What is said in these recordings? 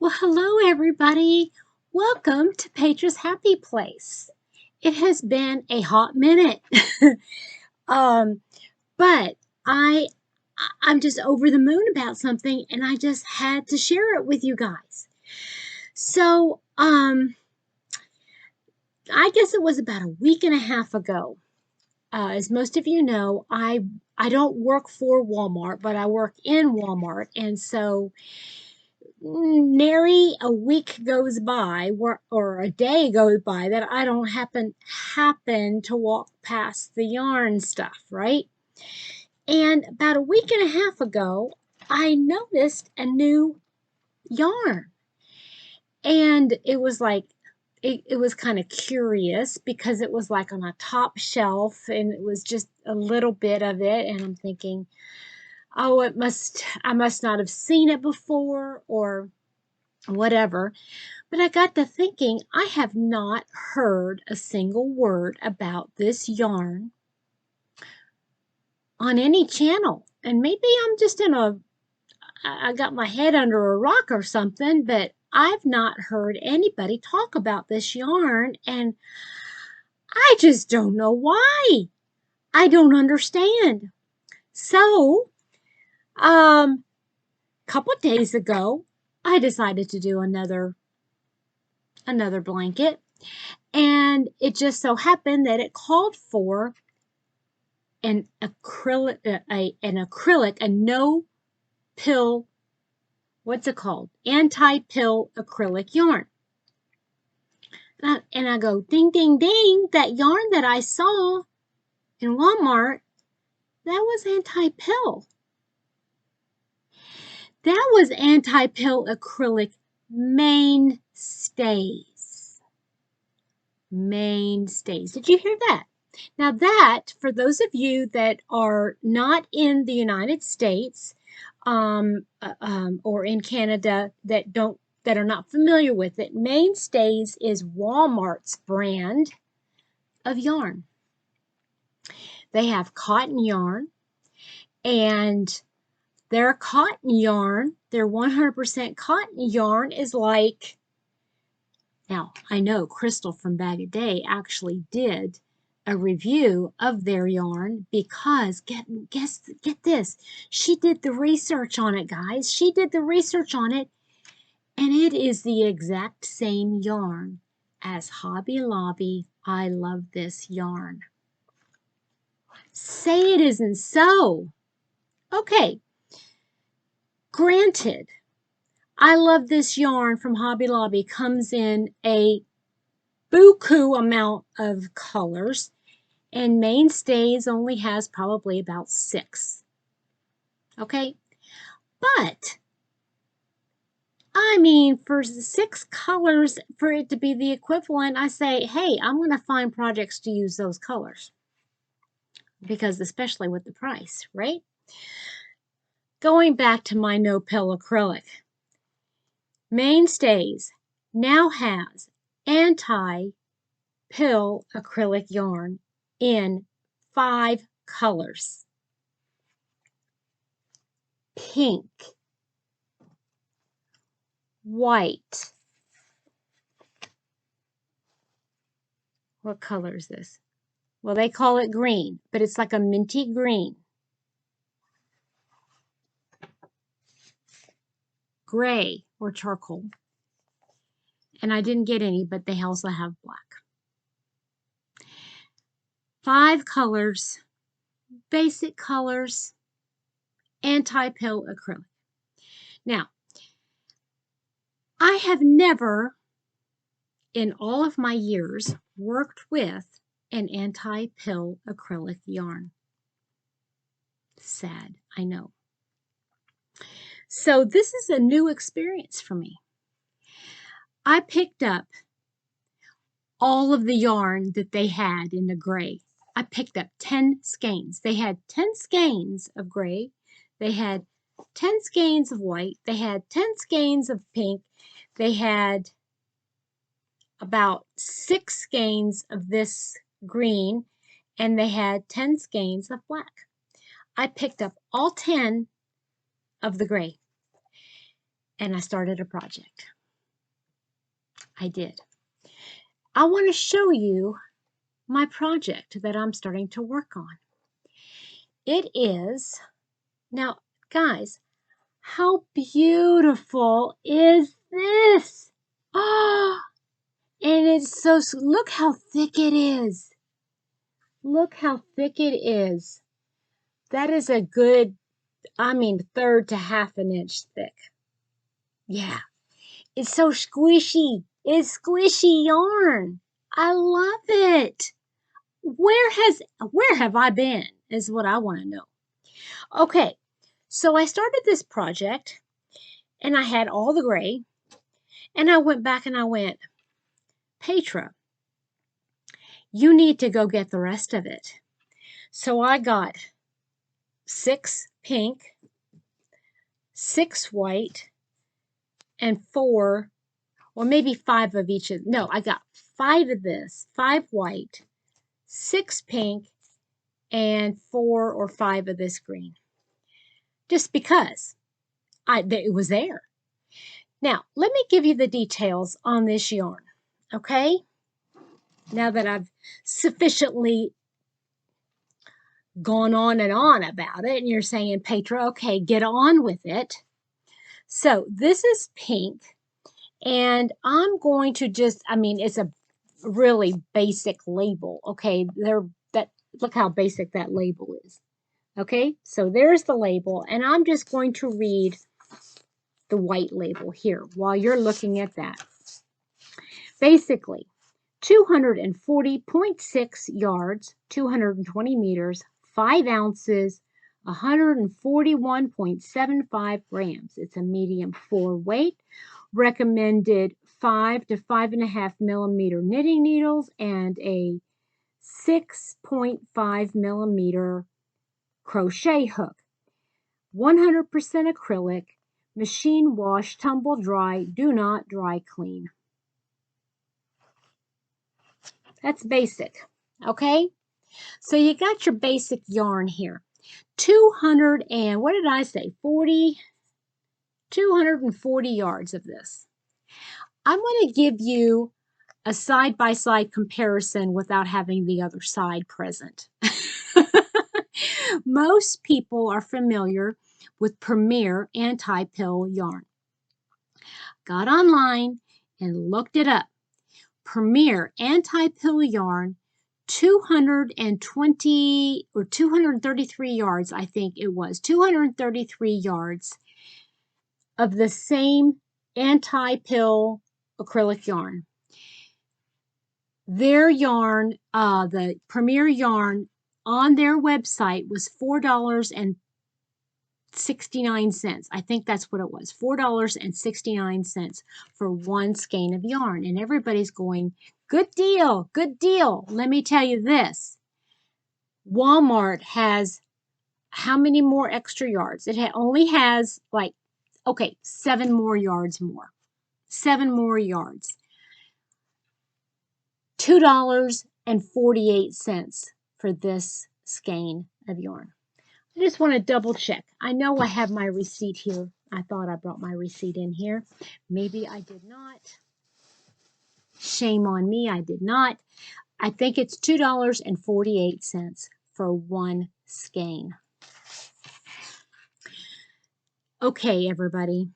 Well, hello everybody. Welcome to Petra's Happy Place. It has been a hot minute. um, but I I'm just over the moon about something and I just had to share it with you guys. So, I guess it was about a week and a half ago. As most of you know, I don't work for Walmart, but I work in Walmart, and so nary a week goes by or a day goes by that I don't happen to walk past the yarn stuff, right? And about a week and a half ago, I noticed a new yarn. And it was like it was kind of curious because it was like on a top shelf and it was just a little bit of it, and I'm thinking, oh, I must not have seen it before or whatever. But I got to thinking, I have not heard a single word about this yarn on any channel. And maybe I'm just I got my head under a rock or something, but I've not heard anybody talk about this yarn, and I just don't know why. I don't understand. So, a couple days ago, I decided to do another blanket, and it just so happened that it called for an acrylic, a no pill, what's it called? Anti-pill acrylic yarn. And I go, ding, ding, ding, that yarn that I saw in Walmart, that was anti-pill. That was anti-pill acrylic Mainstays. Mainstays. Did you hear that? Now that, for those of you that are not in the United States or in Canada that are not familiar with it, Mainstays is Walmart's brand of yarn. They have cotton yarn, and their cotton yarn, their 100% cotton yarn is like, now I know Crystal from Bag O' Day actually did a review of their yarn because get this, she did the research on it, guys. She did the research on it, and it is the exact same yarn as Hobby Lobby. I love this yarn. Say it isn't so. Okay, granted, I love this yarn from Hobby Lobby. Comes in a buku amount of colors, and Mainstays only has probably about 6. Okay, but I mean, for 6 colors, for it to be the equivalent, I say, hey, I'm going to find projects to use those colors, because especially with the price, right? Going back to my no pill acrylic, Mainstays now has anti-pill acrylic yarn in 5 colors. Pink, white. What color is this? Well, they call it green, but it's like a minty green. Gray or charcoal. And I didn't get any, but they also have black. 5 colors, basic colors, anti-pill acrylic. Now, I have never, in all of my years, worked with an anti-pill acrylic yarn. Sad, I know. So this is a new experience for me. I picked up all of the yarn that they had in the gray. I picked up 10 skeins. They had 10 skeins of gray. They had 10 skeins of white. They had 10 skeins of pink. They had about 6 skeins of this green, and they had 10 skeins of black. I picked up all 10 of the gray. and I started a project. I did. I want to show you my project that I'm starting to work on. It is, now guys, how beautiful is this? Oh, and it's so, look how thick it is. Look how thick it is. That is a good, I mean, 1/3 to 1/2 inch thick. Yeah, it's so squishy. It's squishy yarn. I love it. Where have I been is what I want to know. Okay, so I started this project and I had all the gray and I went back and I went, Petra, you need to go get the rest of it. So I got 6 pink, 6 white, and 4, or maybe 5 of each of, no, I got 5 of this, 5 white, 6 pink, and 4 or 5 of this green. Just because it was there. Now, let me give you the details on this yarn, okay? Now that I've sufficiently gone on and on about it, and you're saying, Petra, okay, get on with it. So this is pink, and I'm going to just, I mean, it's a really basic label, okay? Look how basic that label is, okay? So there's the label, and I'm just going to read the white label here while you're looking at that. Basically, 240.6 yards, 220 meters, 5 ounces, 141.75 grams. It's a medium 4 weight. Recommended 5 to 5.5 millimeter knitting needles and a 6.5 millimeter crochet hook. 100% acrylic, machine wash, tumble dry, do not dry clean. That's basic, okay? So you got your basic yarn here. 200 and, what did I say, 240 yards of this. I'm going to give you a side-by-side comparison without having the other side present. Most people are familiar with Premier anti-pill yarn. Got online and looked it up. Premier anti-pill yarn, 220 or 233 yards, I think it was, 233 yards of the same anti-pill acrylic yarn. Their yarn, the Premier yarn on their website was $4.69. I think that's what it was, $4.69 for one skein of yarn. And everybody's going, good deal, good deal. Let me tell you this. Walmart has how many more extra yards? It only has like, okay, 7 more yards more. 7 more yards. $2.48 for this skein of yarn. I just want to double check. I know I have my receipt here. I thought I brought my receipt in here. Maybe I did not. Shame on me, I did not. I think it's $2.48 for one skein. Okay, everybody.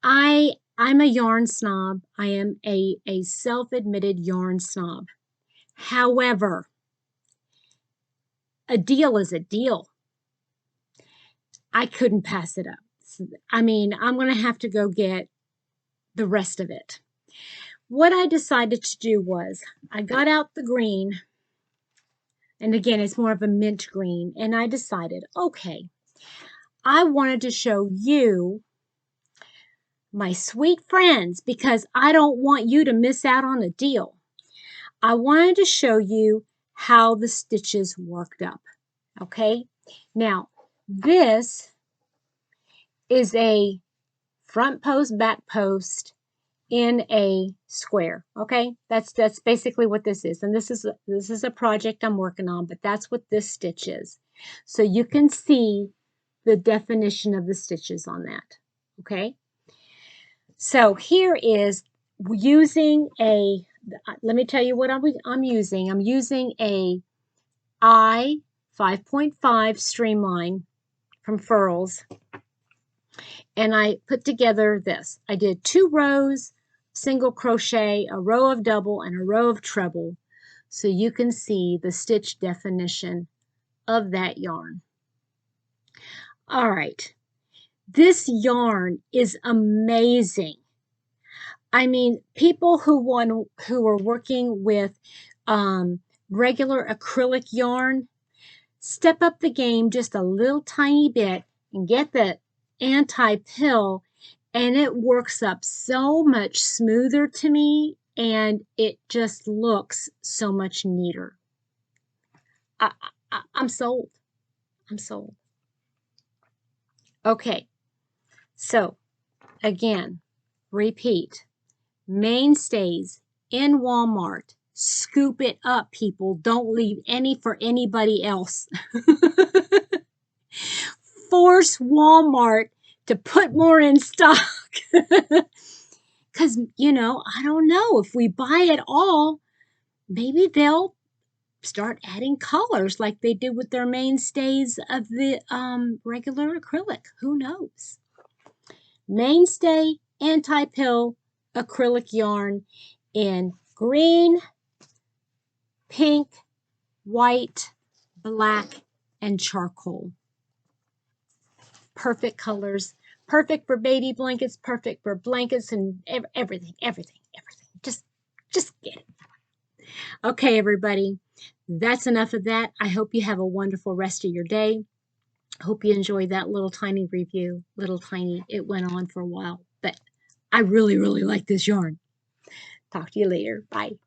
I'm a yarn snob. I am a self-admitted yarn snob. However, a deal is a deal. I couldn't pass it up. I mean, I'm going to have to go get the rest of it. What I decided to do was I got out the green, and again, it's more of a mint green, and I decided, okay, I wanted to show you, my sweet friends, because I don't want you to miss out on a deal. I wanted to show you how the stitches worked up, okay? Now, this is a front post, back post in a square, okay? That's basically what this is. And this is a project I'm working on, but that's what this stitch is. So you can see the definition of the stitches on that, okay? So here is using a, let me tell you what I'm using. I'm using a I 5.5 streamline from Furls, and I put together this. I did 2 rows, single crochet, a row of double, and a row of treble, so you can see the stitch definition of that yarn. All right, this yarn is amazing. I mean, people who are working with regular acrylic yarn, step up the game just a little tiny bit and get the anti-pill, and it works up so much smoother to me, and it just looks so much neater. I'm sold. I'm sold. Okay, so again, repeat. Mainstays in Walmart. Scoop it up, people. Don't leave any for anybody else. Force Walmart to put more in stock. Because, you know, I don't know. If we buy it all, maybe they'll start adding colors like they did with their mainstays of the regular acrylic. Who knows? Mainstay anti-pill acrylic yarn in green, pink, white, black, and charcoal. Perfect colors. Perfect for baby blankets, perfect for blankets and everything. Just get it. Okay, everybody. That's enough of that. I hope you have a wonderful rest of your day. Hope you enjoyed that little tiny review. Little tiny. It went on for a while, but I really, really like this yarn. Talk to you later. Bye.